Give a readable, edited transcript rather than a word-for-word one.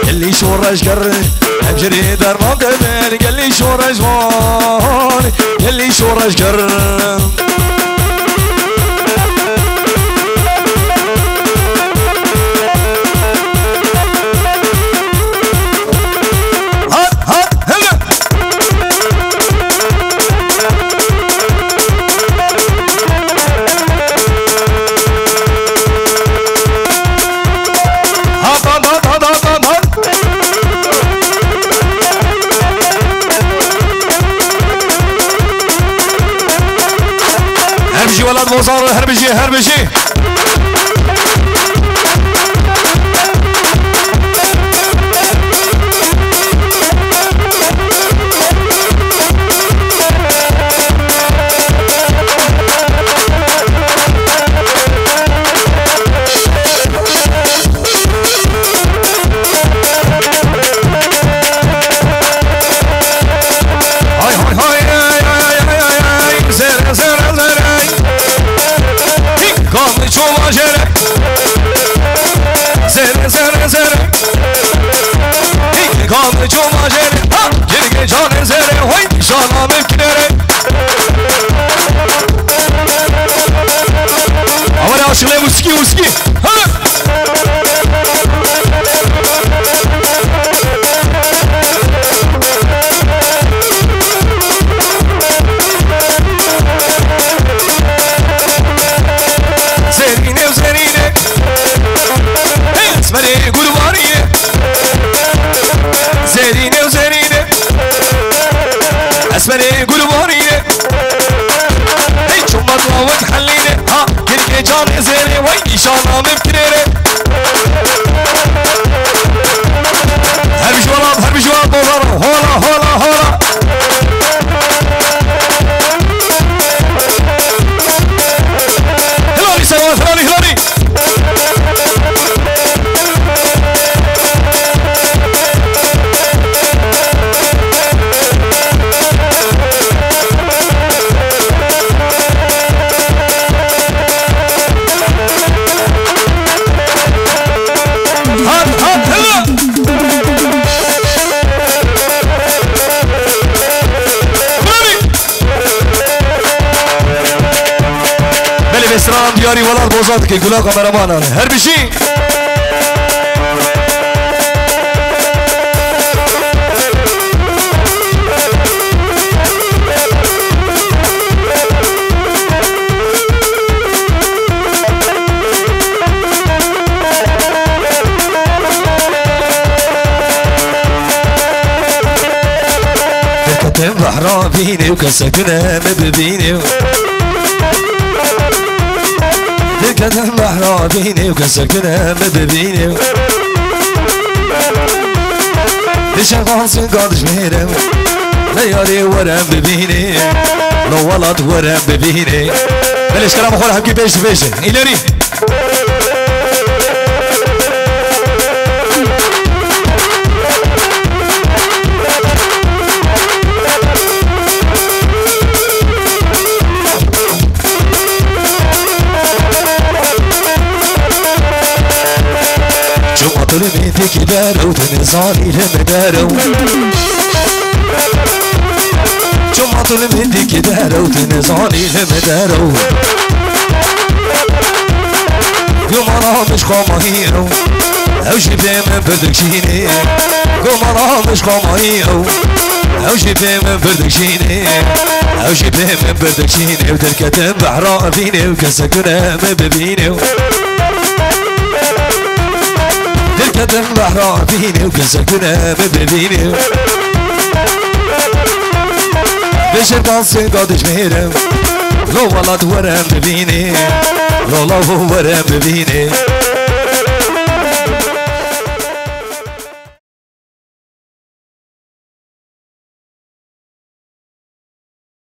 قال لي شو رجكر امجري درمان كمان قال لي شو رجوان قال لي شو رجكر ولد بوزار هربجي هربجي قام جمعه جري جري جان زري وين شانا مكنري اول عشله وسكي وسكي زرينه وزرينه اسمري قربانيه زرينه وزرينه اسمري قلبانيه هي شمت وتحلينه ها كل جان زينه وين شانا مبكرينه هربي جواب بوزار هولا هولا هولا هلالي سوات هلالي هلالي اسرام دياري ولا بوزات كي يقولها كاميرامان هربي شي كتم بحرام فيني وكسكنا مببيني كتم بحرام فيني وكسكنا مببيني بشغال سنقاد جميرة ليالي ورم ببيني لو ولد ورم ببيني بلش كلام اخونا حبكي بيش بيش إلاري طلبتي كدارو تنزاني لمدارو جمعة طلبتي كدارو تنزاني لمدارو يوم انا مش قماهيرو او جيبي من بردكشيني يوم انا مش قماهيرو او جيبي من بردكشيني او جيبي من بردكشيني وتركتم بحرام فيني وكسكنا مببيني كتم بحرام فيني وكسكنا مببيني بشرطان سنقاد جميرة لو ولد ورم ببيني لو ورم ببيني